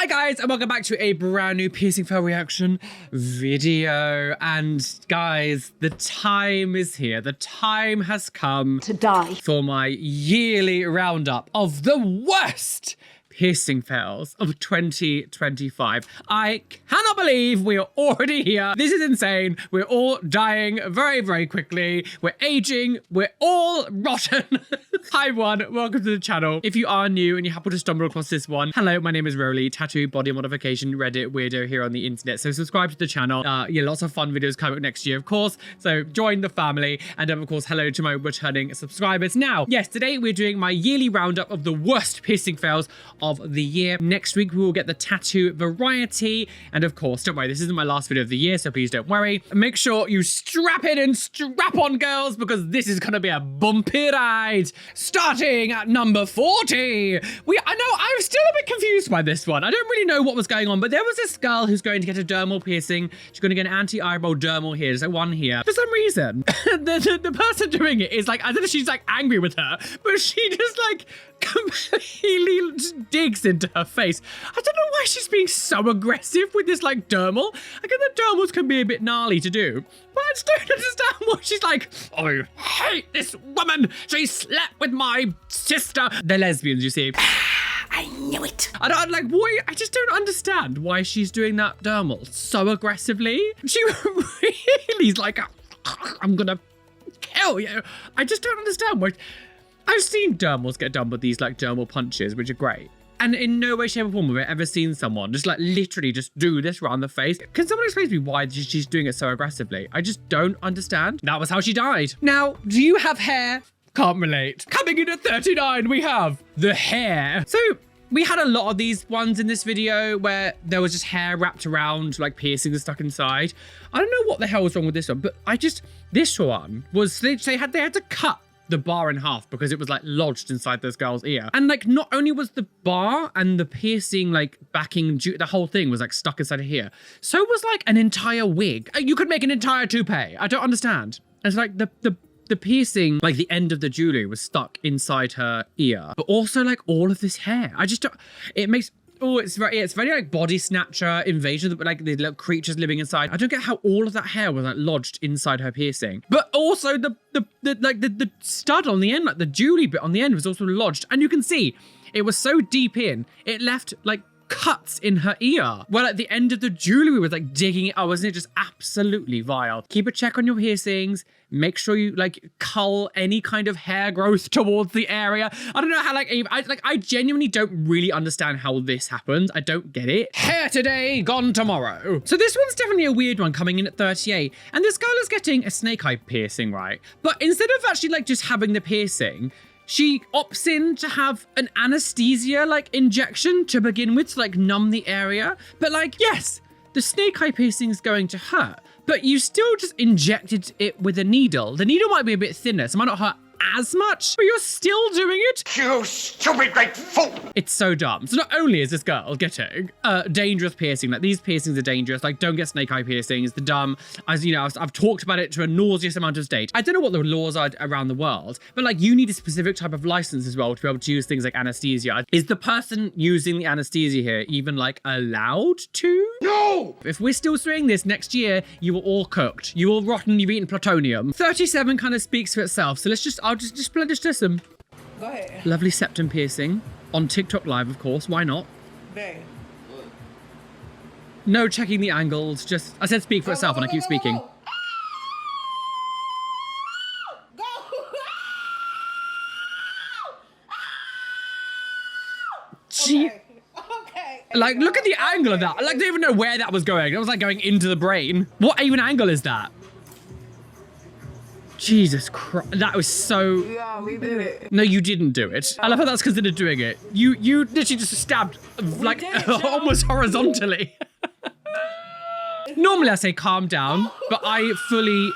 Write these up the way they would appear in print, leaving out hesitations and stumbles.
Hi guys, and welcome back to a brand new piercing fail reaction video. And guys, the time is here. The time has come to die for my yearly roundup of the worst piercing fails of 2025. I cannot believe we are already here. This is insane. We're all dying very, very quickly. We're aging. We're all rotten. Hi everyone, welcome to the channel. If you are new and you happen to stumble across this one, hello, my name is Roly, tattoo, body modification, Reddit weirdo here on the internet. So subscribe to the channel. Yeah, lots of fun videos coming up next year, of course. So join the family. And of course, hello to my returning subscribers. Now, yes, today we're doing my yearly roundup of the worst piercing fails of the year. Next week, we will get the tattoo variety. And of course, don't worry, this isn't my last video of the year, so please don't worry. Make sure you strap in and strap on, girls, because this is going to be a bumpy ride. Starting at number 40. I know, I'm still a bit confused by this one. I don't really know what was going on, but there was this girl who's going to get a dermal piercing. She's going to get an anti-eyebrow dermal here. There's like one here. For some reason, the person doing it is like, I don't know if she's like angry with her, but she just like completely just digs into her face. I don't know why she's being so aggressive with this like dermal. I get that dermals can be a bit gnarly to do, but I just don't understand why she's like, I hate this woman. She slept with my sister. They're lesbians, you see. I knew it. I don't like why. I just don't understand why she's doing that dermal so aggressively. She really is like, I'm gonna kill you. I just don't understand why. I've seen dermals get done with these like dermal punches, which are great. And in no way, shape, or form have I ever seen someone just like literally just do this around the face. Can someone explain to me why she's doing it so aggressively? I just don't understand. That was how she died. Now, do you have hair? Can't relate. Coming in at 39, we have the hair. So we had a lot of these ones in this video where there was just hair wrapped around, like piercings stuck inside. I don't know what the hell was wrong with this one, but this one was, they had to cut the bar in half because it was like lodged inside this girl's ear. And like, not only was the bar and the piercing like backing, the whole thing was like stuck inside of here. So was like an entire wig. You could make an entire toupee. I don't understand. It's like the piercing, like the end of the jewelry was stuck inside her ear, but also like all of this hair. I just don't, it makes, oh, it's very like body snatcher invasion, but like the little creatures living inside. I don't get how all of that hair was like lodged inside her piercing, but also the stud on the end, like the jewelry bit on the end was also lodged. And you can see it was so deep in, it left like cuts in her ear. Well, at the end of the jewelry was like digging it out, wasn't it? Just absolutely vile. Keep a check on your piercings. Make sure you like cull any kind of hair growth towards the area. I don't know how I genuinely don't really understand how this happens. I don't get it. Hair today, gone tomorrow. So this one's definitely a weird one coming in at 38. And this girl is getting a snake eye piercing, right? But instead of actually like just having the piercing, she opts in to have an anesthesia like injection to begin with to like numb the area. But like, yes, the snake eye piercing is going to hurt, but you still just injected it with a needle. The needle might be a bit thinner, so it might not hurt as much, but you're still doing it? You stupid great fool! It's so dumb. So not only is this girl getting dangerous piercing, like these piercings are dangerous, like don't get snake eye piercings, the dumb, as you know, I've talked about it to a nauseous amount of state. I don't know what the laws are around the world, but like you need a specific type of license as well to be able to use things like anesthesia. Is the person using the anesthesia here even like allowed to? No! If we're still doing this next year, you were all cooked. You all rotten, you've eaten plutonium. 37 kind of speaks for itself, so let's just, I'll just listen. Go ahead. Lovely septum piercing on TikTok Live, of course. Why not? Babe. No checking the angles. Just, I said speak for itself and I keep speaking. Go. Gee, Okay. like, look at the angle of that. Like, I don't even know where that was going. It was like going into the brain. What even angle is that? Jesus Christ, that was so... Yeah, we did it. No, you didn't do it. I love how that's considered doing it. You literally just stabbed, like, almost horizontally. Normally I say calm down, but I fully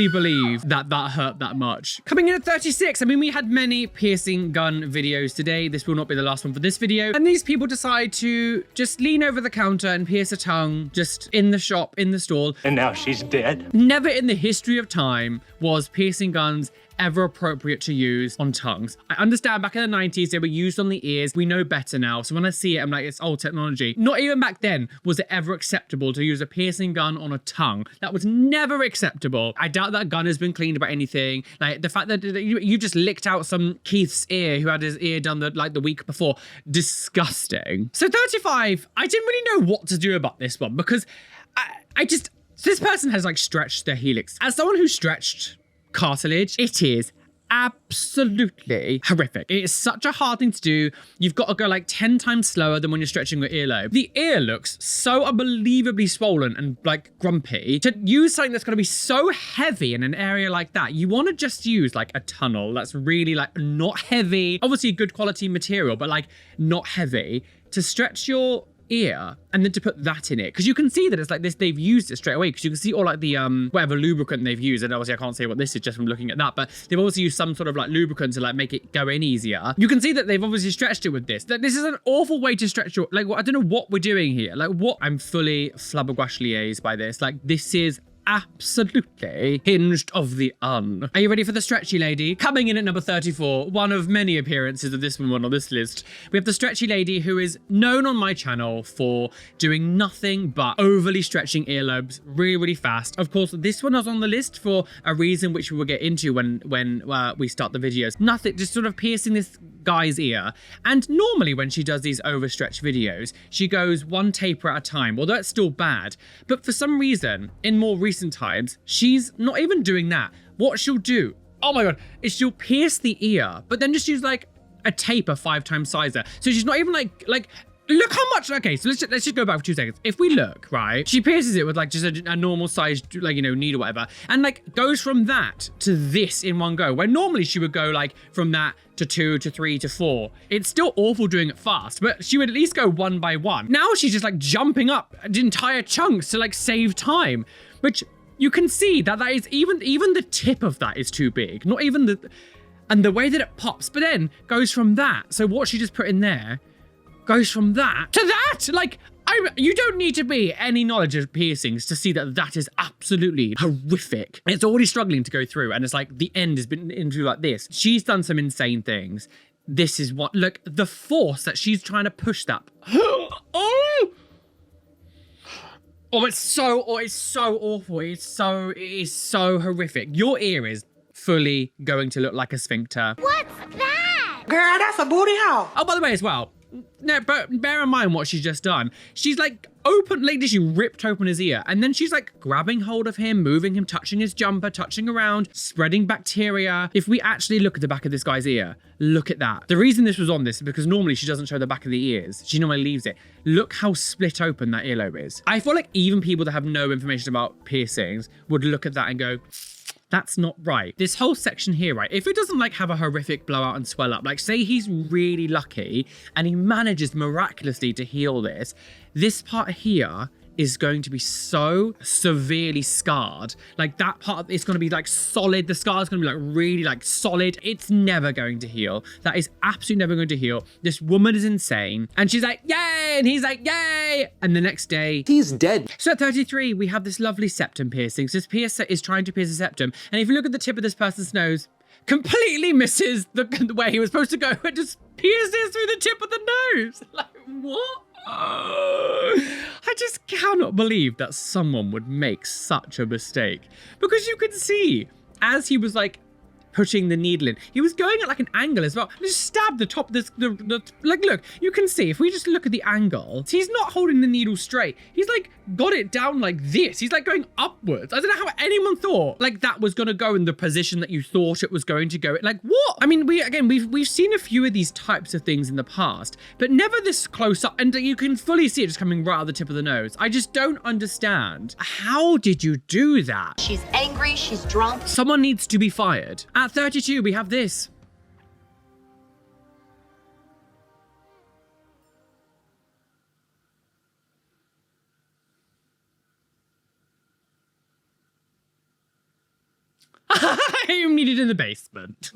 believe that hurt that much. Coming in at 36, I mean, we had many piercing gun videos today. This will not be the last one for this video. And these people decide to just lean over the counter and pierce a tongue just in the shop, in the stall. And now she's dead. Never in the history of time was piercing guns ever appropriate to use on tongues. I understand back in the 90s, they were used on the ears. We know better now. So when I see it, I'm like, it's old technology. Not even back then was it ever acceptable to use a piercing gun on a tongue. That was never acceptable. I doubt that gun has been cleaned about anything. Like the fact that you just licked out some Keith's ear who had his ear done the week before. Disgusting. So 35, I didn't really know what to do about this one because this person has like stretched their helix. As someone who stretched cartilage, it is absolutely horrific. It is such a hard thing to do. You've got to go like 10 times slower than when you're stretching your earlobe. The ear looks so unbelievably swollen and like grumpy. To use something that's going to be so heavy in an area like that, you want to just use like a tunnel that's really like not heavy. Obviously good quality material, but like not heavy to stretch your ear and then to put that in it, because you can see that it's like this, they've used it straight away, because you can see all like the whatever lubricant they've used, and obviously I can't say what this is just from looking at that, but they've obviously used some sort of like lubricant to like make it go in easier. You can see that they've obviously stretched it with this. That this is an awful way to stretch your, like, I don't know what we're doing here, like what. I'm fully flabbergasted by this. Like this is absolutely hinged of the un. Are you ready for the stretchy lady? Coming in at number 34, one of many appearances of this woman on this list. We have the stretchy lady who is known on my channel for doing nothing but overly stretching earlobes really, really fast. Of course, this one was on the list for a reason which we will get into when we start the videos. Nothing, just sort of piercing this guy's ear. And normally when she does these overstretched videos, she goes one taper at a time, although it's still bad. But for some reason, in more recent times, she's not even doing that. What she'll do, oh my god, is she'll pierce the ear, but then just use like a taper 5 times sizer. So she's not even like look how much. Okay, so let's just go back for 2 seconds. If we look, right, she pierces it with like just a normal size, like, you know, needle, whatever, and like goes from that to this in one go, where normally she would go like from that to 2 to 3 to 4. It's still awful doing it fast, but she would at least go one by one. Now she's just like jumping up entire chunks to like save time, which you can see that is even the tip of that is too big. Not even the, and the way that it pops, but then goes from that. So what she just put in there goes from that to that. Like, you don't need to be any knowledge of piercings to see that that is absolutely horrific. It's already struggling to go through, and it's like the end has been into like this. She's done some insane things. This is what, look, the force that she's trying to push that. Oh, it's so awful. It is so horrific. Your ear is fully going to look like a sphincter. What's that? Girl, that's a booty hole. Oh, by the way, as well, no, but bear in mind what she's just done. She's like she ripped open his ear, and then she's like grabbing hold of him, moving him, touching his jumper, touching around, spreading bacteria. If we actually look at the back of this guy's ear, look at that. The reason this was on this is because normally she doesn't show the back of the ears. She normally leaves it. Look how split open that earlobe is. I feel like even people that have no information about piercings would look at that and go, that's not right. This whole section here, right, if it doesn't like have a horrific blowout and swell up, like say he's really lucky and he manages miraculously to heal this part here is going to be so severely scarred. Like that part is going to be like solid. The scar is going to be like really like solid. It's never going to heal. That is absolutely never going to heal. This woman is insane. And she's like, yay! And he's like, yay! And the next day, he's dead. So at 33, we have this lovely septum piercing. So this piercer is trying to pierce a septum. And if you look at the tip of this person's nose, completely misses the way he was supposed to go. It just pierces through the tip of the nose. Like, what? I just cannot believe that someone would make such a mistake, because you can see as he was like putting the needle in, he was going at like an angle as well. Just stabbed the top. Like, look, you can see if we just look at the angle, he's not holding the needle straight. He's like got it down like this. He's like going upwards. I don't know how anyone thought like that was going to go in the position that you thought it was going to go. Like, what? I mean, we've seen a few of these types of things in the past, but never this close up, and you can fully see it just coming right out of the tip of the nose. I just don't understand. How did you do that? She's angry, she's drunk. Someone needs to be fired. At 32, we have this. I'm needed in the basement.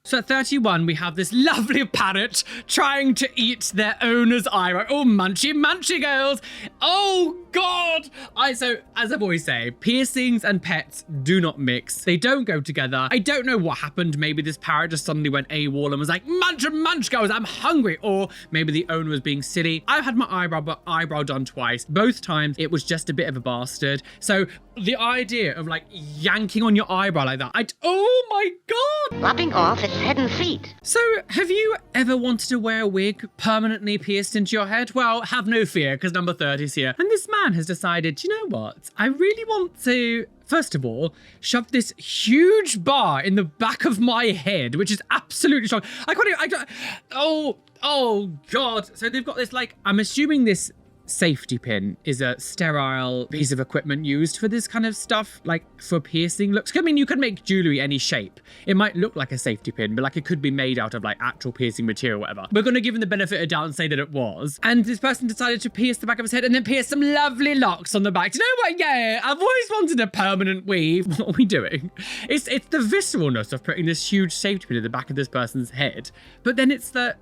So at 31, we have this lovely parrot trying to eat their owner's eyebrow. Oh, munchy, munchy girls. Oh, God! So, as I've always say, piercings and pets do not mix. They don't go together. I don't know what happened. Maybe this parrot just suddenly went AWOL and was like, munch and munch, guys, I'm hungry. Or maybe the owner was being silly. I've had my eyebrow done twice. Both times, it was just a bit of a bastard. So, the idea of like yanking on your eyebrow like that, oh my God! Lopping off its head and feet. So, have you ever wanted to wear a wig permanently pierced into your head? Well, have no fear, because number 30 is here. And this man has decided, you know what? I really want to, first of all, shove this huge bar in the back of my head, which is absolutely strong. Oh God. So they've got this, like, I'm assuming this safety pin is a sterile piece of equipment used for this kind of stuff, like for piercing looks. I mean, you could make jewelry any shape. It might look like a safety pin, but like it could be made out of like actual piercing material, whatever. We're going to give him the benefit of doubt and say that it was. And this person decided to pierce the back of his head and then pierce some lovely locks on the back. Do you know what? Yeah, I've always wanted a permanent weave. What are we doing? It's the visceralness of putting this huge safety pin in the back of this person's head, but then it's the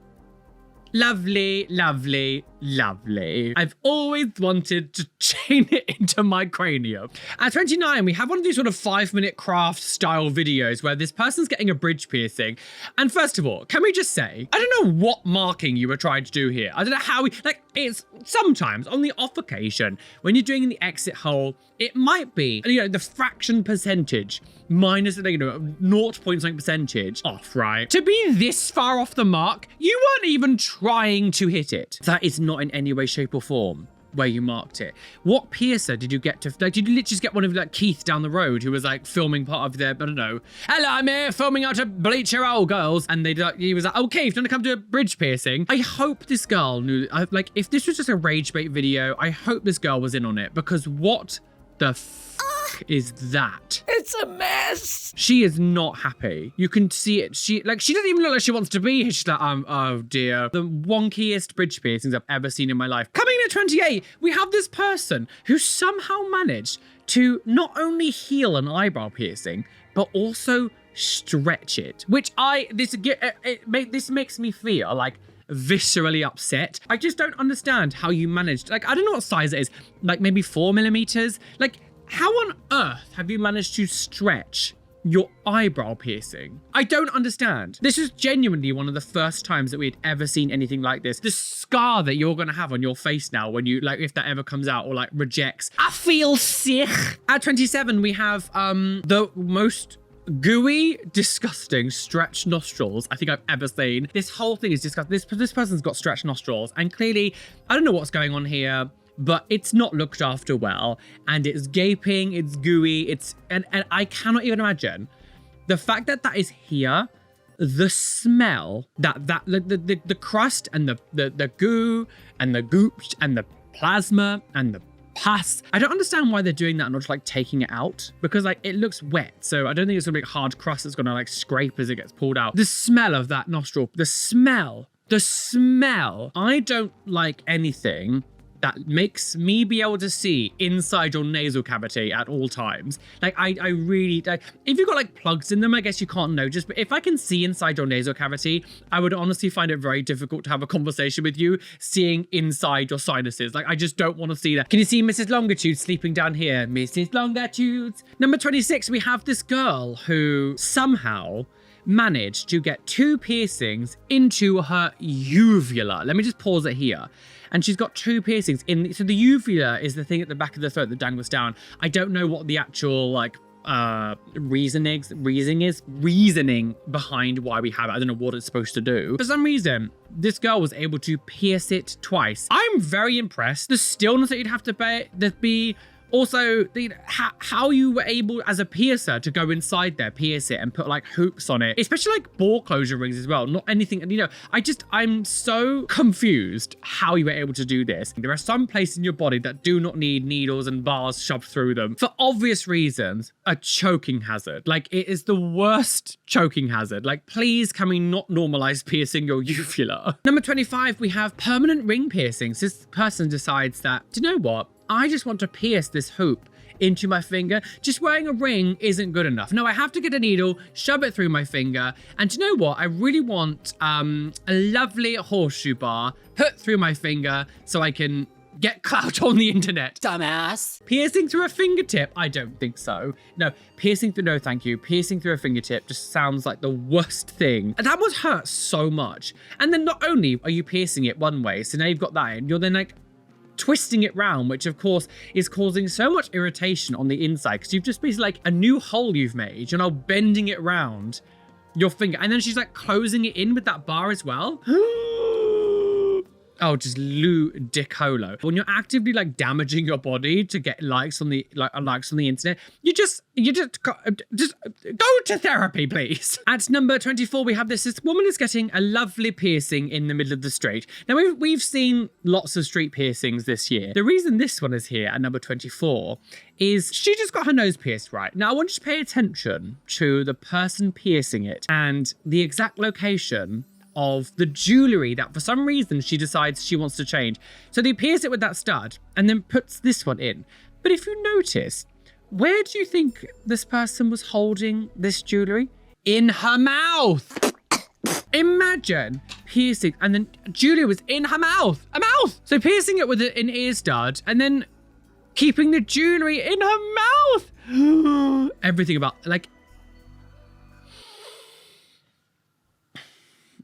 lovely, lovely, lovely. I've always wanted to chain it into my cranium. At 29, we have one of these sort of 5-minute craft style videos where this person's getting a bridge piercing. And first of all, can we just say, I don't know what marking you were trying to do here. I don't know how it's sometimes on the off occasion when you're doing the exit hole, it might be, the fraction percentage minus, 0 point something percentage off, right? To be this far off the mark, you weren't even trying to hit it. That is not in any way, shape or form where you marked it. What piercer did you get to, did you literally just get one of like Keith down the road who was like filming part of their, I don't know, hello, I'm here filming out to bleach your old girls. And he was like, oh, Keith, do you want to come to a bridge piercing? I hope this girl knew, like, if this was just a rage bait video, I hope this girl was in on it, because what the is that? It's a mess. She is not happy. You can see it. She doesn't even look like she wants to be here. She's like, oh dear. The wonkiest bridge piercings I've ever seen in my life. Coming in at 28, we have this person who somehow managed to not only heal an eyebrow piercing, but also stretch it. Which this makes me feel like viscerally upset. I just don't understand how you managed. Like, I don't know what size it is. Like maybe 4 millimeters. Like, how on earth have you managed to stretch your eyebrow piercing? I don't understand. This is genuinely one of the first times that we'd ever seen anything like this. The scar that you're gonna have on your face now when you, like, if that ever comes out or like rejects. I feel sick. At 27, we have the most gooey, disgusting stretched nostrils I think I've ever seen. This whole thing is disgusting. This person's got stretched nostrils, and clearly, I don't know what's going on here, but it's not looked after well, and it's gaping, it's gooey, and I cannot even imagine the fact that is here, the smell, the crust and the goo and the goop and the plasma and the pus. I don't understand why they're doing that and not just like taking it out, because like it looks wet, so I don't think it's gonna be a hard crust that's gonna like scrape as it gets pulled out. The smell of that nostril, the smell, I don't like anything that makes me be able to see inside your nasal cavity at all times. Like, I really, like, if you've got like plugs in them, I guess you can't notice, but if I can see inside your nasal cavity, I would honestly find it very difficult to have a conversation with you seeing inside your sinuses. Like, I just don't want to see that. Can you see Mrs. Longitude sleeping down here? Mrs. Longitude. Number 26, we have this girl who somehow managed to get 2 piercings into her uvula. Let me just pause it here. And she's got 2 piercings in. So the uvula is the thing at the back of the throat that dangles down. I don't know what the actual like reasoning behind why we have it. I don't know what it's supposed to do. For some reason, this girl was able to pierce it twice. I'm very impressed. The stillness that you'd have to be. Also, how you were able, as a piercer, to go inside there, pierce it, and put like hoops on it, especially like ball closure rings as well. Not anything, I'm so confused how you were able to do this. There are some places in your body that do not need needles and bars shoved through them. For obvious reasons, a choking hazard. Like, it is the worst choking hazard. Like, please, can we not normalize piercing your uvula? Number 25, we have permanent ring piercings. This person decides that, do you know what? I just want to pierce this hoop into my finger. Just wearing a ring isn't good enough. No, I have to get a needle, shove it through my finger. And do you know what? I really want a lovely horseshoe bar put through my finger so I can get clout on the internet. Dumbass. Piercing through a fingertip? I don't think so. No, piercing through, no thank you. Piercing through a fingertip just sounds like the worst thing. And that must hurt so much. And then not only are you piercing it one way, so now you've got that in, you're then like twisting it round, which of course is causing so much irritation on the inside because you've just basically like a new hole you've made, you're now bending it round your finger. And then she's like closing it in with that bar as well. Oh, just ludicolo. When you're actively like damaging your body to get likes on the internet, you just go to therapy, please. At number 24, we have this woman is getting a lovely piercing in the middle of the street. Now we've seen lots of street piercings this year. The reason this one is here at number 24 is she just got her nose pierced, right? Now I want you to pay attention to the person piercing it and the exact location of the jewelry that for some reason she decides she wants to change. So they pierce it with that stud and then puts this one in. But if you notice, where do you think this person was holding this jewelry? In her mouth. Imagine piercing and then jewelry was in her mouth. A mouth. So piercing it with an ear stud and then keeping the jewelry in her mouth. Everything about like,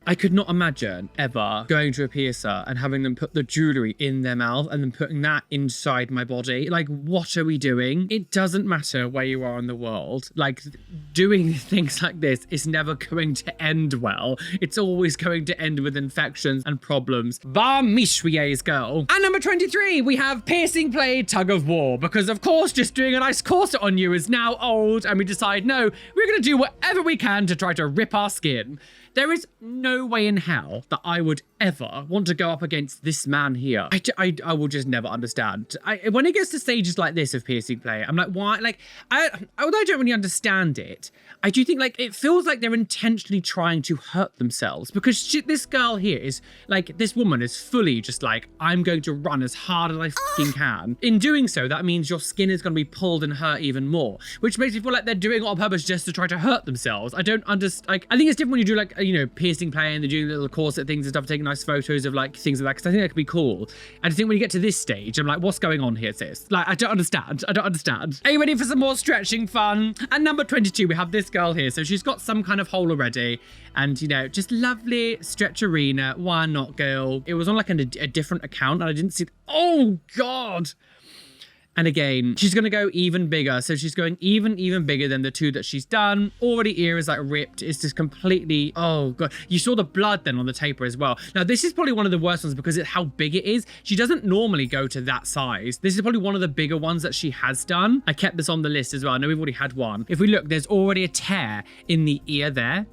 I could not imagine ever going to a piercer and having them put the jewelry in their mouth and then putting that inside my body. Like, what are we doing? It doesn't matter where you are in the world. Like, doing things like this is never going to end well. It's always going to end with infections and problems. Bar michwie's girl. And number 23, we have piercing play tug of war. Because of course, just doing a nice corset on you is now old. And we decide, no, we're going to do whatever we can to try to rip our skin. There is no way in hell that I would ever want to go up against this man here. I will just never understand. When it gets to stages like this of piercing play, I'm like, why? Like, although I don't really understand it, I do think like it feels like they're intentionally trying to hurt themselves because this girl here is like, this woman is fully just like, I'm going to run as hard as I fucking can. In doing so, that means your skin is going to be pulled and hurt even more, which makes me feel like they're doing it on purpose just to try to hurt themselves. I don't understand. Like, I think it's different when you do like, you know, piercing play and they're doing little corset things and stuff, taking nice photos of like things like that, because I think that could be cool. And I think when you get to this stage, I'm like, what's going on here, sis? Like, I don't understand. Are you ready for some more stretching fun? And number 22, we have this girl here. So she's got some kind of hole already and, you know, just lovely stretch arena. Why not, girl? It was on like a different account and I didn't see. Oh, God. And again, she's going to go even bigger. So she's going even bigger than the two that she's done. Already ear is like ripped. It's just completely, oh God. You saw the blood then on the taper as well. Now, this is probably one of the worst ones because of how big it is. She doesn't normally go to that size. This is probably one of the bigger ones that she has done. I kept this on the list as well. I know we've already had one. If we look, there's already a tear in the ear there.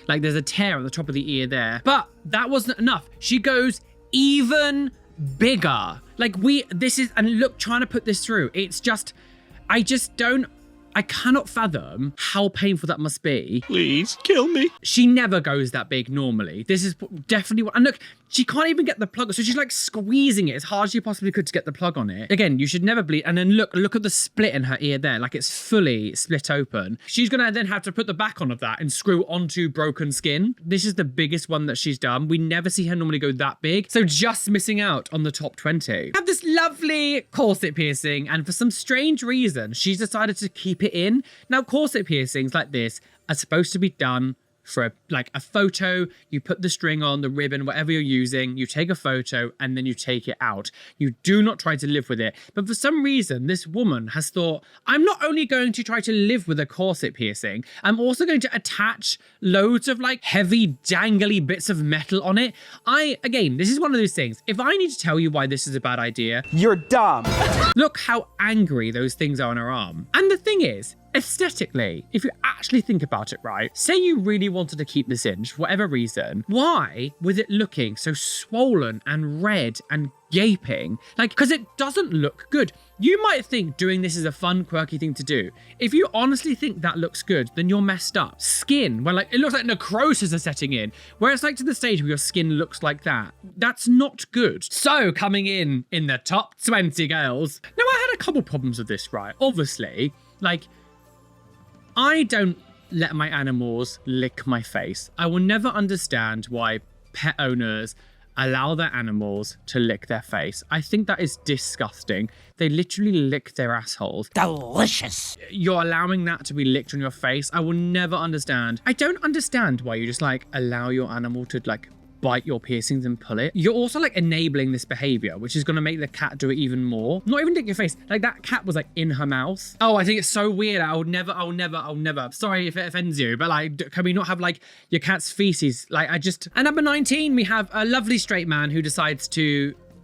Like there's a tear on the top of the ear there. But that wasn't enough. She goes even bigger. Like and look, trying to put this through, it's just, I cannot fathom how painful that must be. Please kill me. She never goes that big normally. This is definitely what, and look, she can't even get the plug. So she's like squeezing it as hard as you possibly could to get the plug on it. Again, you should never bleed. And then look at the split in her ear there. Like it's fully split open. She's going to then have to put the back on of that and screw onto broken skin. This is the biggest one that she's done. We never see her normally go that big. So just missing out on the top 20. We have this lovely corset piercing. And for some strange reason, she's decided to keep it in. Now, corset piercings like this are supposed to be done for a photo. You put the string on, the ribbon, whatever you're using, you take a photo and then you take it out. You do not try to live with it. But for some reason, this woman has thought, I'm not only going to try to live with a corset piercing, I'm also going to attach loads of like heavy dangly bits of metal on it. Again, this is one of those things. If I need to tell you why this is a bad idea, you're dumb. Look how angry those things are on her arm. And the thing is, aesthetically, if you actually think about it, right, say you really wanted to keep this in for whatever reason, why with it looking so swollen and red and gaping? Like, because it doesn't look good. You might think doing this is a fun, quirky thing to do. If you honestly think that looks good, then you're messed up. Skin, where like it looks like necrosis is setting in, where it's like to the stage where your skin looks like that. That's not good. So coming in the top 20 girls. Now I had a couple problems with this, right? Obviously, like, I don't let my animals lick my face. I will never understand why pet owners allow their animals to lick their face. I think that is disgusting. They literally lick their assholes. Delicious. You're allowing that to be licked on your face. I will never understand. I don't understand why you just like allow your animal to like bite your piercings and pull it. You're also like enabling this behavior, which is going to make the cat do it even more. Not even lick your face. Like that cat was like in her mouth. Oh, I think it's so weird. I'll never. Sorry if it offends you, but like, can we not have like your cat's feces? Like At number 19, we have a lovely straight man who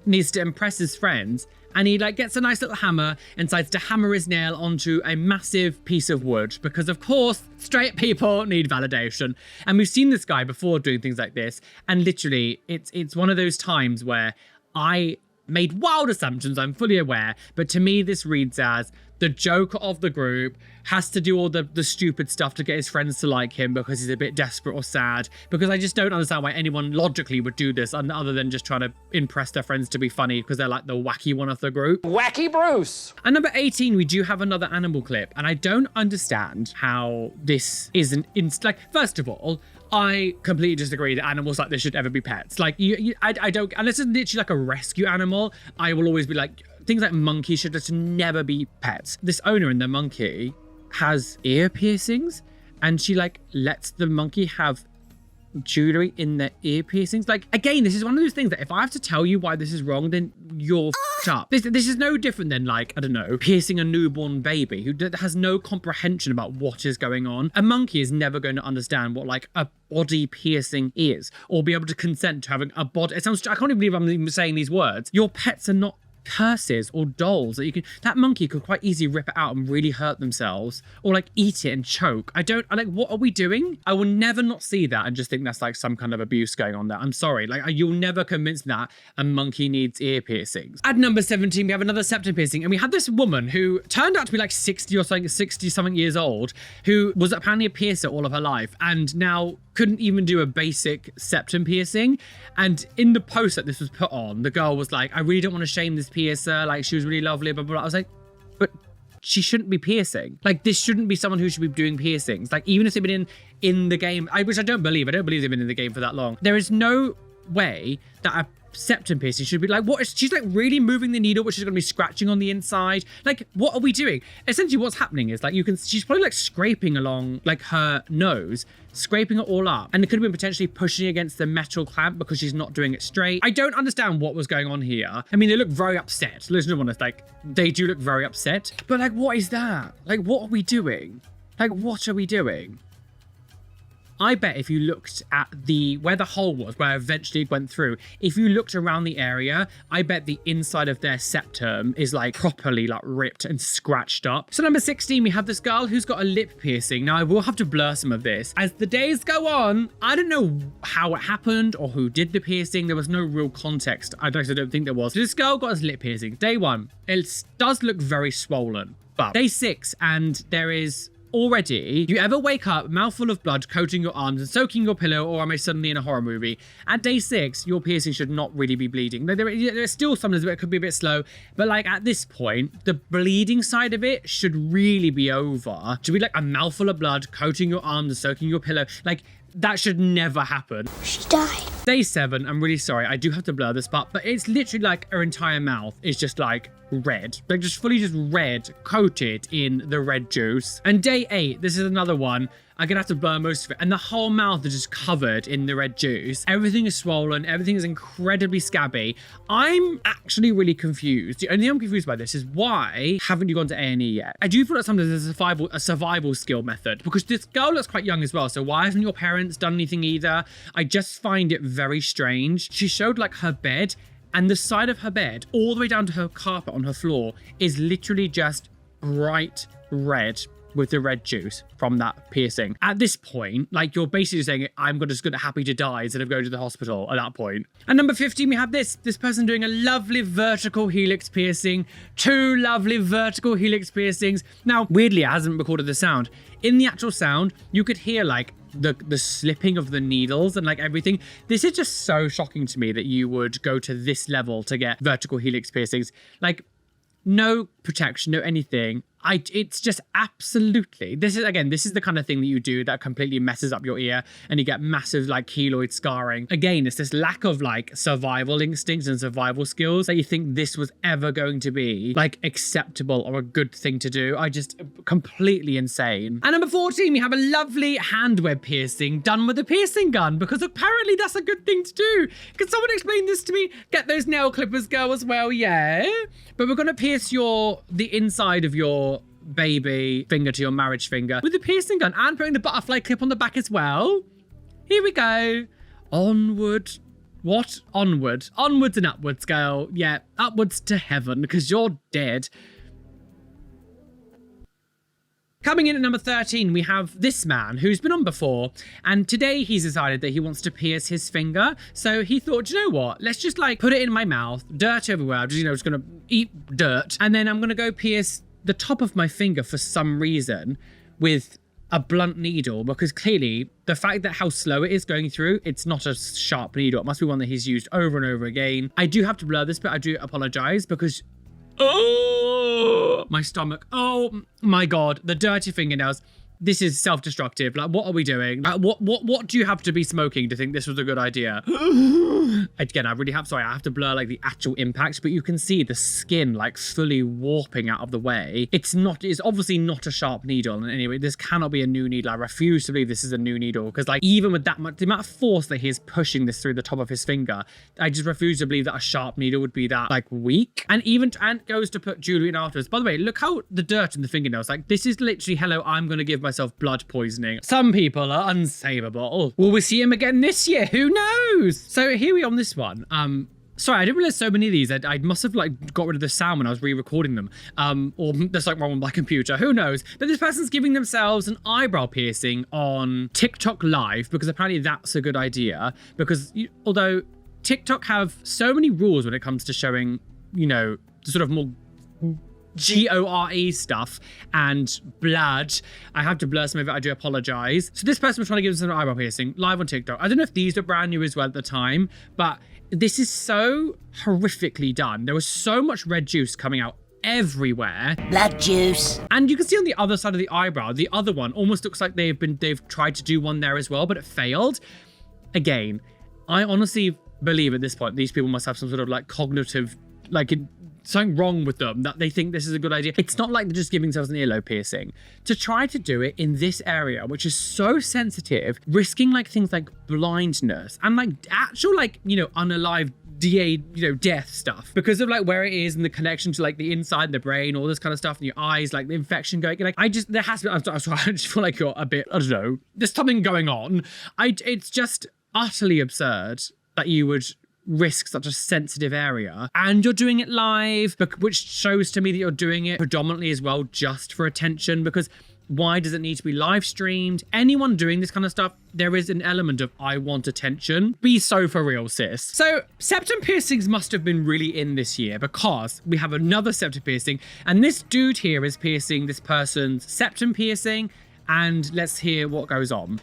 needs to impress his friends. And he like gets a nice little hammer and decides to hammer his nail onto a massive piece of wood because of course straight people need validation. And we've seen this guy before doing things like this. And literally it's one of those times where I made wild assumptions, I'm fully aware. But to me, this reads as the joker of the group has to do all the stupid stuff to get his friends to like him because he's a bit desperate or sad. Because I just don't understand why anyone logically would do this other than just trying to impress their friends to be funny because they're like the wacky one of the group. Wacky Bruce. At number 18, we do have another animal clip. And I don't understand how this isn't... like, first of all, I completely disagree that animals like this should ever be pets. Like, I don't... Unless it's literally like a rescue animal, I will always be like... Things like monkeys should just never be pets. This owner in the monkey has ear piercings and she like lets the monkey have jewelry in their ear piercings. Like, again, this is one of those things that if I have to tell you why this is wrong, then you're f***ed up. This is no different than like, I don't know, piercing a newborn baby who has no comprehension about what is going on. A monkey is never going to understand what like a body piercing is or be able to consent to having a body. It sounds, I can't even believe I'm even saying these words. Your pets are not curses or dolls that monkey could quite easily rip it out and really hurt themselves or like eat it and choke. What are we doing? I will never not see that and just think that's like some kind of abuse going on there. I'm sorry, like you'll never convince me that a monkey needs ear piercings. At number 17, we have another septum piercing and we had this woman who turned out to be like 60 something years old who was apparently a piercer all of her life and now couldn't even do a basic septum piercing. And in the post that this was put on, the girl was like, I really don't want to shame this piercer. Like, she was really lovely, blah, blah, blah. I was like, but she shouldn't be piercing. Like, this shouldn't be someone who should be doing piercings. Like, even if they've been in the game, which I don't believe. I don't believe they've been in the game for that long. There is no way that a septum piercing should be like, what is she's like really moving the needle, which is going to be scratching on the inside. Like, what are we doing? Essentially what's happening is like she's probably like scraping along like her nose, scraping it all up, and it could have been potentially pushing against the metal clamp because she's not doing it straight. I don't understand what was going on here. I mean, they look very upset. Let's be honest, like they do look very upset, but like, what is that? Like, what are we doing? Like, what are we doing? I bet if you looked at where the hole was, where eventually it went through, if you looked around the area, I bet the inside of their septum is like properly like ripped and scratched up. So number 16, we have this girl who's got a lip piercing. Now I will have to blur some of this. As the days go on, I don't know how it happened or who did the piercing. There was no real context. I don't think there was. So this girl got his lip piercing. Day 1, it does look very swollen. But day 6, and there is... Already, you ever wake up, mouthful of blood coating your arms and soaking your pillow, or am I suddenly in a horror movie? At day 6, your piercing should not really be bleeding. There's still some that could be a bit slow, but like at this point, the bleeding side of it should really be over. Should be like a mouthful of blood coating your arms and soaking your pillow. Like, that should never happen. She died. Day 7, I'm really sorry, I do have to blur this part, but it's literally like her entire mouth is just like red. Like just fully just red, coated in the red juice. And day 8, this is another one. I'm gonna have to blur most of it. And the whole mouth is just covered in the red juice. Everything is swollen. Everything is incredibly scabby. I'm actually really confused. The only thing I'm confused by this is why haven't you gone to A&E yet? I do feel like sometimes there's a survival skill method because this girl looks quite young as well. So why hasn't your parents done anything either? I just find it very strange. She showed like her bed, and the side of her bed all the way down to her carpet on her floor is literally just bright red with the red juice from that piercing. At this point, like, you're basically saying, I'm just gonna happy to die instead of going to the hospital at that point. And number 15, we have this person doing a lovely vertical helix piercing. 2 lovely vertical helix piercings. Now, weirdly, it hasn't recorded the sound. In the actual sound, you could hear like the slipping of the needles and like everything. This is just so shocking to me that you would go to this level to get vertical helix piercings. Like, no protection, no anything. It's just absolutely, this is the kind of thing that you do that completely messes up your ear and you get massive like keloid scarring. Again, it's this lack of like survival instincts and survival skills that you think this was ever going to be like acceptable or a good thing to do. I just completely insane. And number 14, we have a lovely hand web piercing done with a piercing gun, because apparently that's a good thing to do. Can someone explain this to me? Get those nail clippers, girl, as well. Yeah, but we're gonna pierce the inside of your baby finger to your marriage finger with a piercing gun and putting the butterfly clip on the back as well. Here we go. Onward. What? Onward. Onwards and upwards, girl. Yeah, upwards to heaven, because you're dead. Coming in at number 13, we have this man who's been on before, and today he's decided that he wants to pierce his finger. So he thought, do you know what? Let's just like put it in my mouth, dirt everywhere. I'm just gonna eat dirt, and then I'm gonna go pierce the top of my finger for some reason with a blunt needle, because clearly the fact that how slow it is going through, it's not a sharp needle. It must be one that he's used over and over again. I do have to blur this, but I do apologize because oh, my stomach. Oh my God, the dirty fingernails. This is self-destructive. Like, what are we doing? What do you have to be smoking to think this was a good idea? Again, I have to blur like the actual impact, but you can see the skin like fully warping out of the way. It's obviously not a sharp needle. And anyway, this cannot be a new needle. I refuse to believe this is a new needle, because like even with that much, the amount of force that he's pushing this through the top of his finger, I just refuse to believe that a sharp needle would be that like weak. And goes to put jewelry in afterwards. By the way, look how the dirt in the fingernails, like this is literally, hello, I'm going to give myself blood poisoning. Some people are unsavable. Will we see him again this year? Who knows? So here we are on this one. Sorry, I didn't realize so many of these. I must have like got rid of the sound when I was re-recording them. Or there's something wrong with my computer. Who knows? But this person's giving themselves an eyebrow piercing on TikTok Live, because apparently that's a good idea. Because although TikTok have so many rules when it comes to showing, you know, the sort of more GORE stuff and blood. I have to blur some of it. I do apologize. So this person was trying to give us an eyebrow piercing live on TikTok. I don't know if these were brand new as well at the time, but this is so horrifically done. There was so much red juice coming out everywhere. Blood juice. And you can see on the other side of the eyebrow, the other one almost looks like they've tried to do one there as well, but it failed. Again, I honestly believe at this point, these people must have some sort of like cognitive, like something wrong with them, that they think this is a good idea. It's not like they're just giving themselves an earlobe piercing. To try to do it in this area, which is so sensitive, risking like things like blindness and like actual like, you know, unalived death stuff, because of like where it is and the connection to like the inside, the brain, all this kind of stuff, and your eyes, like the infection going, like there has to be, I'm sorry, I just feel like you're a bit, I don't know, there's something going on. It's just utterly absurd that you would risk such a sensitive area, and you're doing it live, which shows to me that you're doing it predominantly as well just for attention, because why does it need to be live streamed? Anyone doing this kind of stuff, there is an element of I want attention. Be so for real, sis. So septum piercings must have been really in this year, because we have another septum piercing, and this dude here is piercing this person's septum piercing, and let's hear what goes on.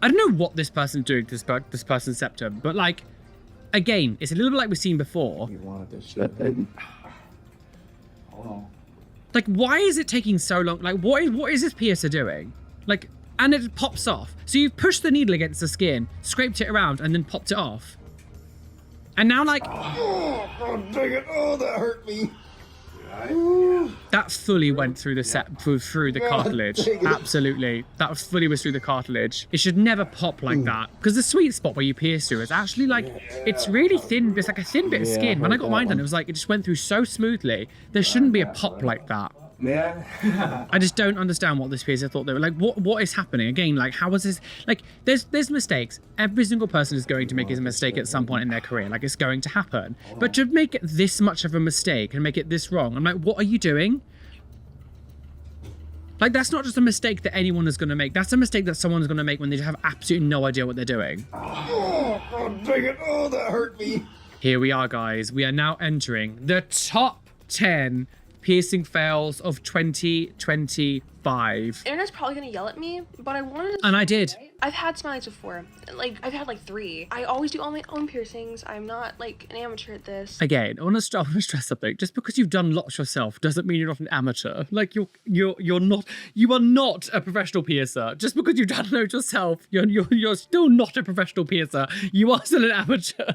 I don't know what this person's doing to this person's septum, but like, again, it's a little bit like we've seen before. You wanted this shit, baby. Hold on. Like, why is it taking so long? Like, what is this piercer doing? Like, and it pops off. So you've pushed the needle against the skin, scraped it around, and then popped it off. And now, like, oh, dang it! Oh, that hurt me. That fully went through the through the cartilage. Absolutely, that fully was through the cartilage. It should never pop like that, because the sweet spot where you pierce through is actually like, it's really thin. It's like a thin bit of skin. When I got mine done, it was like it just went through so smoothly. There shouldn't be a pop like that. Yeah. I just don't understand what this piercer thought they were like. What is happening again? Like, how is this? Like, there's mistakes. Every single person is going to make a mistake at some point in their career. Like, it's going to happen. But to make it this much of a mistake and make it this wrong, I'm like, what are you doing? Like, that's not just a mistake that anyone is going to make. That's a mistake that someone's going to make when they have absolutely no idea what they're doing. Oh, dang it! Oh, that hurt me. Here we are, guys. We are now entering the top 10 piercing fails of 2025. Aaron's probably gonna yell at me, but I wanted to... And I did. I've had smileys before. Like, I've had like 3. I always do all my own piercings. I'm not like an amateur at this. Again, I want to stress something. Just because you've done lots yourself doesn't mean you're not an amateur. Like you are not a professional piercer. Just because you've done loads yourself, you're still not a professional piercer. You are still an amateur.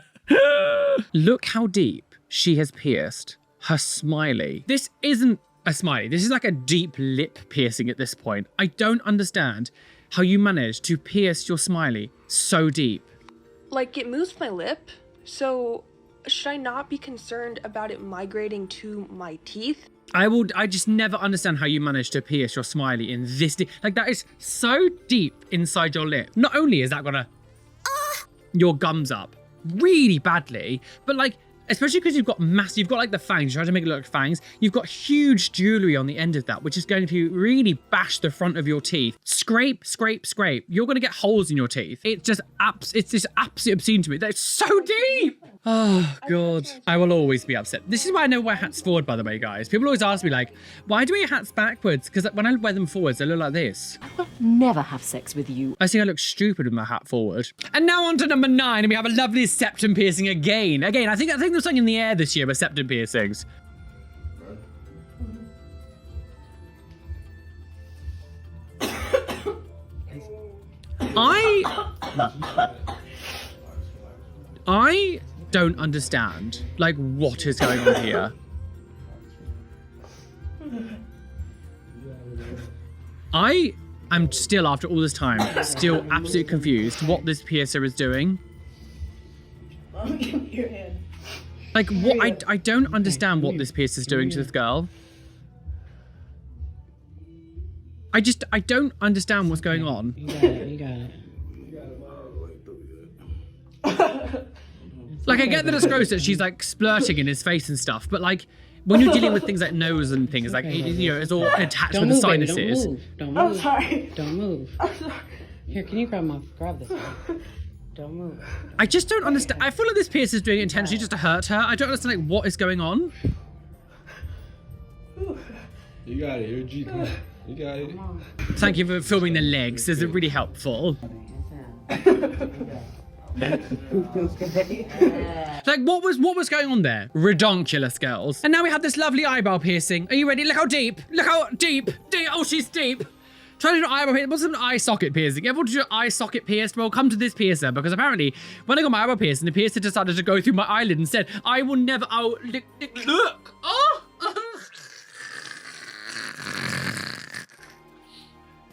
Look how deep she has pierced her smiley. This isn't a smiley. This is like a deep lip piercing at this point. I don't understand how you managed to pierce your smiley so deep. Like, it moves my lip, so should I not be concerned about it migrating to my teeth? I just never understand how you managed to pierce your smiley in this deep. Like, that is so deep inside your lip. Not only is that gonna your gums up really badly, but like, especially because you've got like the fangs, you try to make it look like fangs. You've got huge jewelry on the end of that, which is going to really bash the front of your teeth. Scrape, scrape, scrape. You're going to get holes in your teeth. It's just absolutely obscene to me. That's so deep. Oh, God. I will always be upset. This is why I never wear hats forward, by the way, guys. People always ask me, like, why do we wear hats backwards? Because when I wear them forwards, they look like this. I will never have sex with you. I think I look stupid with my hat forward. And now on to number 9, and we have a lovely septum piercing again. Again, I think there's something in the air this year with septum piercings. I don't understand, like, what is going on here. I am still, after all this time, still absolutely confused what this piercer is doing. Like, what? I don't understand what this piercer is doing to this girl. I don't understand what's going on. You got it. Like, I get that it's gross that she's like splurting in his face and stuff, but like, when you're dealing with things like nose and things, like, it's all attached with the sinuses. Don't move. I'm sorry. Don't move. I'm sorry. Here, can you grab this one? Don't move. I just don't understand. I feel like this piercer is doing it intentionally just to hurt her. I don't understand, like, what is going on. You got it. You're a G. Come on. You got it. Thank you for filming the legs. This is really helpful. Like, what was going on there? Redonkulous, girls. And now we have this lovely eyebrow piercing. Are you ready? Look how deep. Look how deep. Oh, she's deep. Try to do an eyebrow piercing. What's an eye socket piercing? Everyone do an eye socket pierced? Well, come to this piercer, because apparently when I got my eyebrow piercing, the piercer decided to go through my eyelid and said, look. Oh.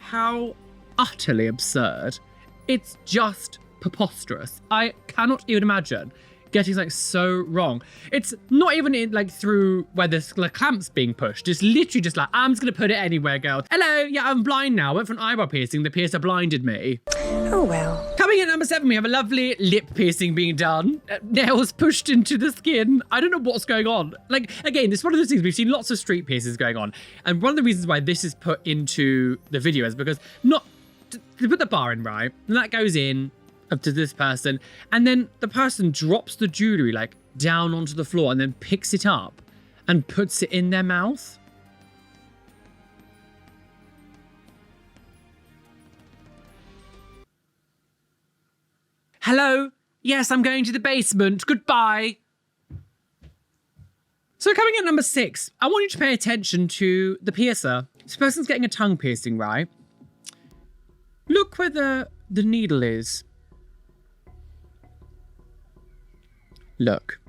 How utterly absurd. It's just preposterous. I cannot even imagine getting like so wrong. It's not even in like through where the clamp's being pushed. It's literally just like, I'm just gonna put it anywhere, girl. Hello, yeah, I'm blind now. Went for an eyebrow piercing. The piercer blinded me. Oh well. Coming in at number 7, we have a lovely lip piercing being done. Nails pushed into the skin. I don't know what's going on. Like, again, this is one of those things, we've seen lots of street piercings going on. And one of the reasons why this is put into the video is because they put the bar in, right? And that goes in up to this person, and then the person drops the jewelry like down onto the floor and then picks it up and puts it in their mouth. Hello? Yes, I'm going to the basement. Goodbye. So coming at number 6, I want you to pay attention to the piercer. This person's getting a tongue piercing, right? Look where the needle is. Look.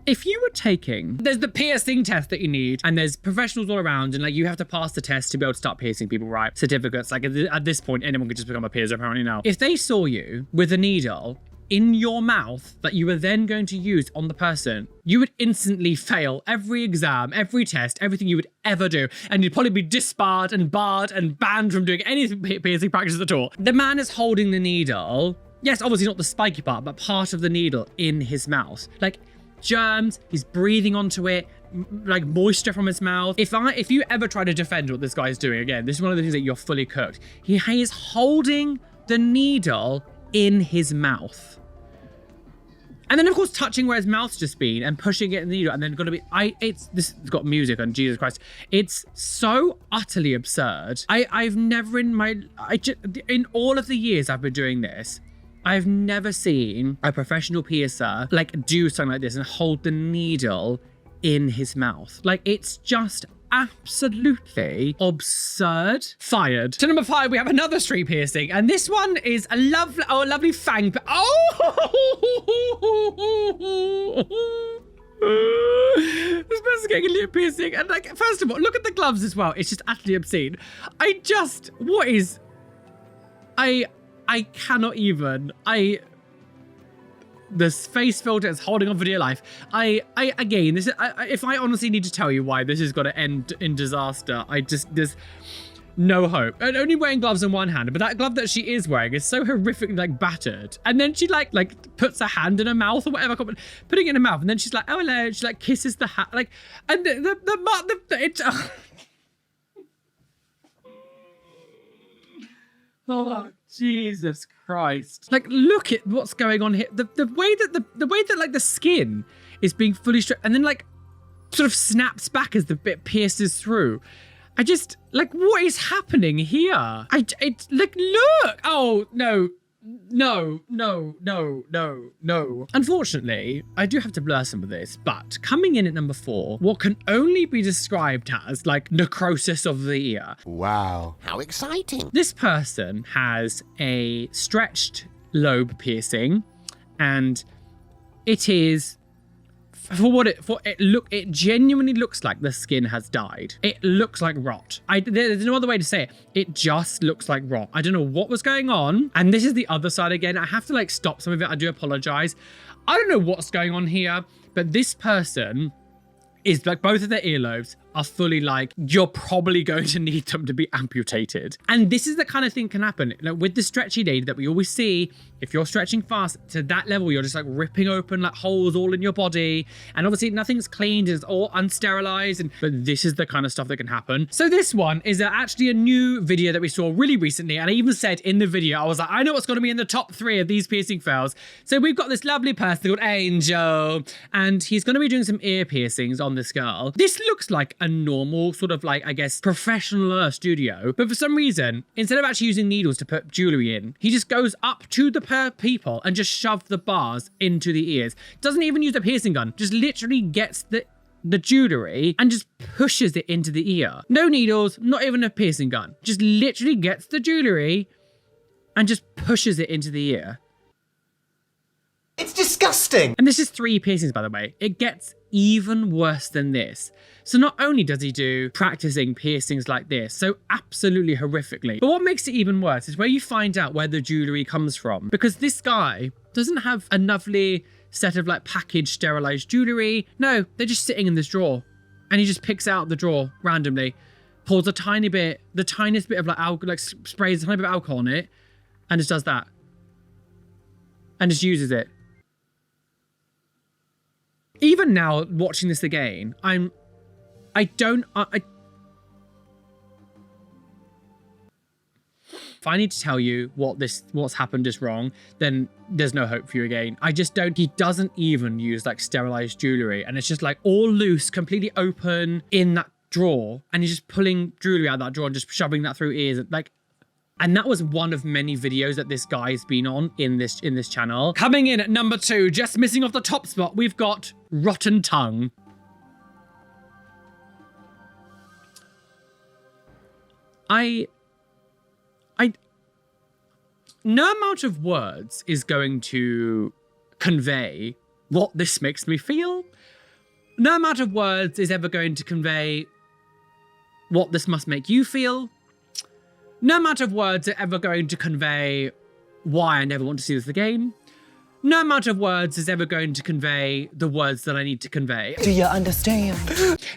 If you were taking, there's the piercing test that you need, and there's professionals all around, and like you have to pass the test to be able to start piercing people, right? Certificates, like at this point, anyone could just become a piercer apparently now. If they saw you with a needle in your mouth that you were then going to use on the person, you would instantly fail every exam, every test, everything you would ever do. And you'd probably be disbarred and barred and banned from doing any piercing practice at all. The man is holding the needle. Yes, obviously not the spiky part, but part of the needle in his mouth. Like germs, he's breathing onto it, like moisture from his mouth. If you ever try to defend what this guy is doing, again, this is one of the things that you're fully cooked. He is holding the needle in his mouth. And then of course touching where his mouth's just been and pushing it in the needle, and then gonna be, this has got music on, Jesus Christ. It's so utterly absurd. I've never in all of the years I've been doing this, I've never seen a professional piercer like do something like this and hold the needle in his mouth. Like, it's just absolutely absurd. Fired. To number 5, we have another street piercing, and this one is a lovely fang. This person's getting a lip piercing, and like, first of all, look at the gloves as well. It's just utterly obscene. I cannot even. This face filter is holding on for dear life. Again, this is, if I honestly need to tell you why this is going to end in disaster, there's no hope. And only wearing gloves in one hand, but that glove that she is wearing is so horrifically like battered. And then she like puts her hand in her mouth or whatever, putting it in her mouth, and then she's like, oh hello, she like kisses the hat, like, and oh, Jesus Christ. Like, look at what's going on here. The way that like the skin is being fully stripped and then like sort of snaps back as the bit pierces through. I just, like, what is happening here? It's like, look. Oh, no. Unfortunately, I do have to blur some of this, but coming in at number 4, what can only be described as like necrosis of the ear. Wow. How exciting. This person has a stretched lobe piercing, and it is, it genuinely looks like the skin has died. It looks like rot. There's no other way to say it. It just looks like rot. I don't know what was going on. And this is the other side again. I have to like stop some of it. I do apologize. I don't know what's going on here, but this person is like, both of their earlobes are fully like, you're probably going to need them to be amputated. And this is the kind of thing can happen. Like, with the stretchy lady that we always see, if you're stretching fast to that level, you're just like ripping open like holes all in your body. And obviously nothing's cleaned, it's all unsterilized. But this is the kind of stuff that can happen. So this one is actually a new video that we saw really recently. And I even said in the video, I was like, I know what's going to be in the top 3 of these piercing fails. So we've got this lovely person called Angel, and he's going to be doing some ear piercings on this girl. This looks like a normal sort of like, I guess, professional studio, but for some reason, instead of actually using needles to put jewelry in, he just goes up to the people and just shoves the bars into the ears. Doesn't even use a piercing gun, just literally gets the jewelry and just pushes it into the ear. No needles, not even a piercing gun, just literally gets the jewelry and just pushes it into the ear. It's disgusting. And this is 3 piercings, by the way. It gets even worse than this. So not only does he do practicing piercings like this, so absolutely horrifically, but what makes it even worse is where you find out where the jewelry comes from. Because this guy doesn't have a lovely set of like packaged sterilized jewelry. No, they're just sitting in this drawer. And he just picks out the drawer randomly, pulls a tiny bit, the tiniest bit of like alcohol, like sprays a tiny bit of alcohol on it, and just does that. And just uses it. Even now, watching this again, if I need to tell you what's happened is wrong, then there's no hope for you again. He doesn't even use like sterilized jewelry, and it's just like all loose, completely open in that drawer, and he's just pulling jewelry out of that drawer and just shoving that through ears, like. And that was one of many videos that this guy's been on in this channel. Coming in at number 2, just missing off the top spot, we've got rotten tongue. No amount of words is going to convey what this makes me feel. No amount of words is ever going to convey what this must make you feel. No amount of words are ever going to convey why I never want to see this again. No amount of words is ever going to convey the words that I need to convey. Do you understand?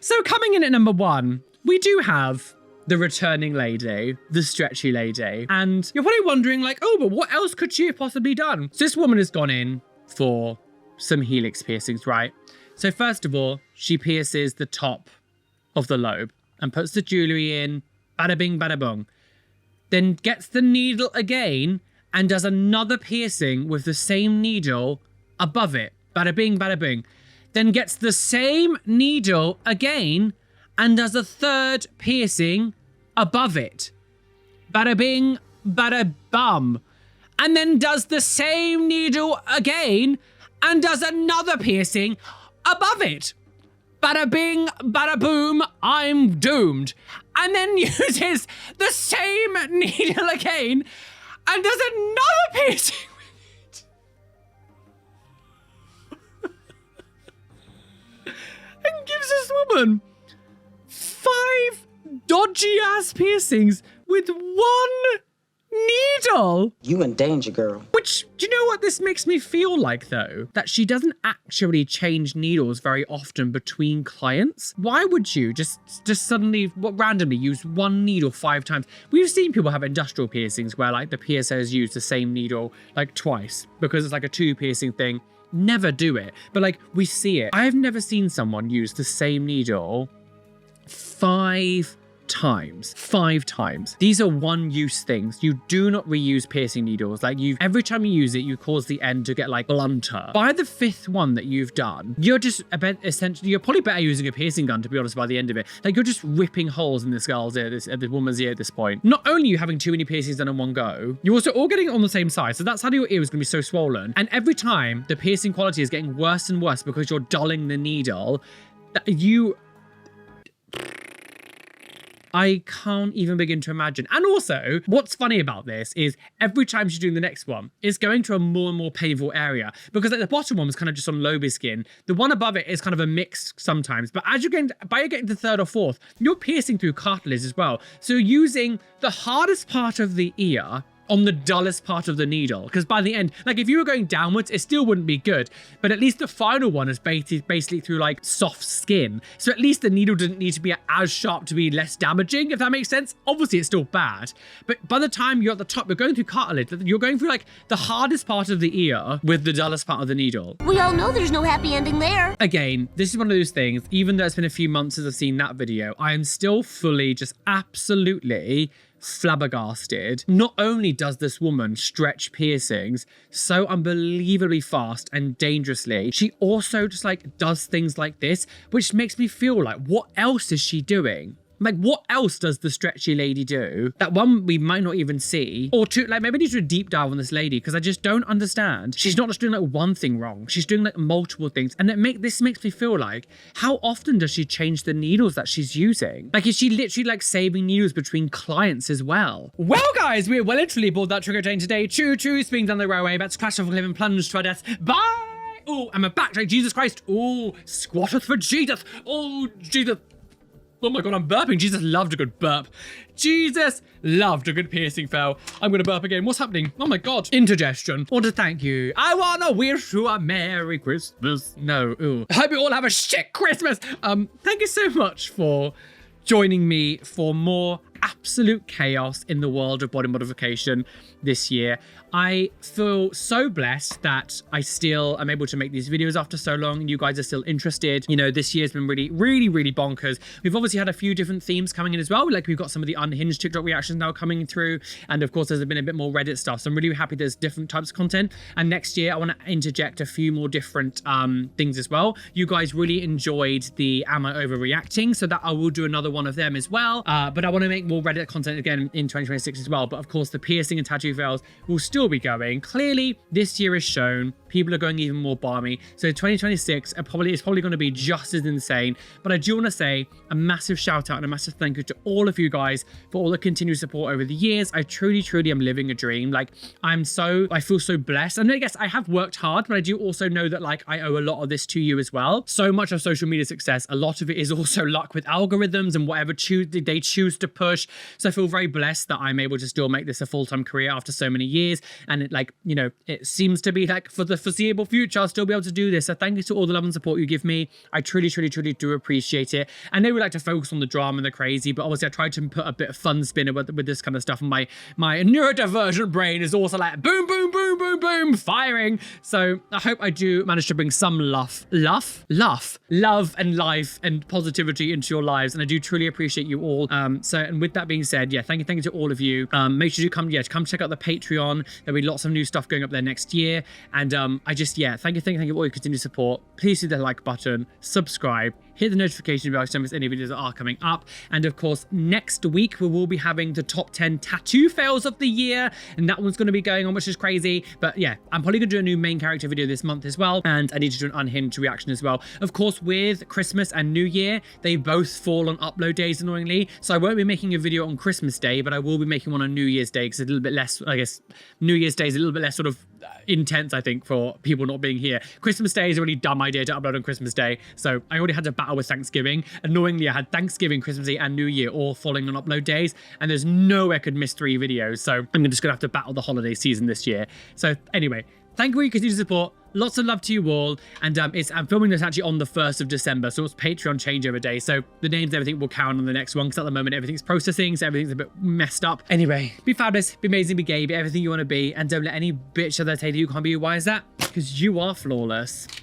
So coming in at number 1, we do have the returning lady, the stretchy lady. And you're probably wondering like, oh, but what else could she have possibly done? So this woman has gone in for some helix piercings, right? So first of all, she pierces the top of the lobe and puts the jewelry in, bada bing, bada bong. Then gets the needle again and does another piercing with the same needle above it. bada bing, bada bing. Then gets the same needle again and does a third piercing above it. Bada bing, bada bum. And then does the same needle again and does another piercing above it. Bada bing, bada boom, I'm doomed. And then uses the same needle again and does another piercing with it. And gives this woman 5 dodgy ass piercings with 1 needle. You in danger, girl. Which, do you know what this makes me feel like though? That she doesn't actually change needles very often between clients. Why would you just suddenly, randomly use 1 needle 5 times? We've seen people have industrial piercings where like the PSOs use the same needle like twice because it's like a 2 piercing thing. Never do it. But like we see it. I've never seen someone use the same needle 5 times. 5 times. These are one-use things. You do not reuse piercing needles. Like every time you use it, you cause the end to get like blunter. By the 5th one that you've done, you're just essentially, you're probably better using a piercing gun, to be honest, by the end of it. Like you're just ripping holes in this girl's ear, this woman's ear at this point. Not only are you having too many piercings done in one go, you're also all getting it on the same side. So that's how your ear is going to be so swollen. And every time the piercing quality is getting worse and worse because you're dulling the needle, that I can't even begin to imagine. And also, what's funny about this is every time she's doing the next one, it's going to a more and more painful area because like the bottom one was kind of just on lobe skin. The one above it is kind of a mix sometimes, but as you're getting to 3rd or 4th, you're piercing through cartilage as well. So you're using the hardest part of the ear on the dullest part of the needle, because by the end, like if you were going downwards, it still wouldn't be good, but at least the final one is basically through like soft skin, so at least the needle didn't need to be as sharp to be less damaging, if that makes sense. Obviously it's still bad, but by the time you're at the top, you're going through cartilage, you're going through like the hardest part of the ear with the dullest part of the needle. We all know there's no happy ending there. Again, this is one of those things, even though it's been a few months since I've seen that video, I am still fully just absolutely flabbergasted. Not only does this woman stretch piercings so unbelievably fast and dangerously, she also just like does things like this, which makes me feel like, what else is she doing? Like, what else does the stretchy lady do? That one we might not even see. Or two, like maybe I need to do a deep dive on this lady because I just don't understand. She's not just doing like one thing wrong. She's doing like multiple things. And this makes me feel like, how often does she change the needles that she's using? Like, is she literally like saving needles between clients as well? Well, guys, we well literally bought that trigger chain today. Choo-choo, speeding down the railway, about to crash off a cliff and plunge to our death. Bye! Oh, I'm a backtrack. Jesus Christ. Oh, squatteth for Jesus. Oh, Jesus. Oh my God, I'm burping. Jesus loved a good burp. Jesus loved a good piercing fail. I'm gonna burp again. What's happening? Oh my God. Indigestion. Want to thank you. I wanna wish you a Merry Christmas. No, ooh. I hope you all have a shit Christmas. Thank you so much for joining me for more absolute chaos in the world of body modification this year. I feel so blessed that I still am able to make these videos after so long and you guys are still interested. You know, this year's been really, really, really bonkers. We've obviously had a few different themes coming in as well. Like we've got some of the unhinged TikTok reactions now coming through. And of course, there's been a bit more Reddit stuff. So I'm really happy there's different types of content. And next year, I want to interject a few more different things as well. You guys really enjoyed the Am I Overreacting? So that I will do another one of them as well. But I want to make more Reddit content again in 2026 as well. But of course, the piercing and tattoo fails will still be going. Clearly, this year has shown people are going even more balmy. So 2026 is probably going to be just as insane. But I do want to say a massive shout out and a massive thank you to all of you guys for all the continued support over the years. I truly, truly am living a dream. Like I feel so blessed. And I guess I have worked hard, but I do also know that like I owe a lot of this to you as well. So much of social media success, a lot of it is also luck with algorithms and whatever they choose to push. So I feel very blessed that I'm able to still make this a full-time career after so many years. And it like, you know, it seems to be like for the foreseeable future, I'll still be able to do this. So thank you to all the love and support you give me. I truly, truly, truly do appreciate it. I know we like to focus on the drama and the crazy, but obviously I tried to put a bit of fun spin with this kind of stuff. And my neurodivergent brain is also like boom, boom, boom, boom, boom, firing. So I hope I do manage to bring some love and life and positivity into your lives. And I do truly appreciate you all. And with with that being said, yeah, thank you to all of you. Make sure you come check out the Patreon. There'll be lots of new stuff going up there next year. And I just, yeah, thank you for all your continued support. Please hit the like button, subscribe, hit the notification bell so you don't miss any videos that are coming up. And of course, next week we will be having the top 10 tattoo fails of the year, and that one's going to be going on, which is crazy. But yeah, I'm probably going to do a new main character video this month as well, and I need to do an unhinged reaction as well. Of course, with Christmas and New Year, they both fall on upload days annoyingly, so I won't be making a video on Christmas Day, but I will be making one on New Year's Day because it's a little bit less, I guess, New Year's Day is a little bit less sort of intense, I think, for people not being here. Christmas Day is a really dumb idea to upload on Christmas Day, so I already had to battle with Thanksgiving. Annoyingly, I had Thanksgiving, Christmas Day, and New Year all falling on upload days, and there's no way I could miss 3 videos, so I'm just gonna have to battle the holiday season this year. So anyway, thank you for your continued support. Lots of love to you all, and I'm filming this actually on the 1st of December, so it's Patreon changeover day, so the names and everything will count on the next one, because at the moment everything's processing, so everything's a bit messed up. Anyway, be fabulous, be amazing, be gay, be everything you want to be, and don't let any bitch that tell you you can't be. Why is that? Because you are flawless.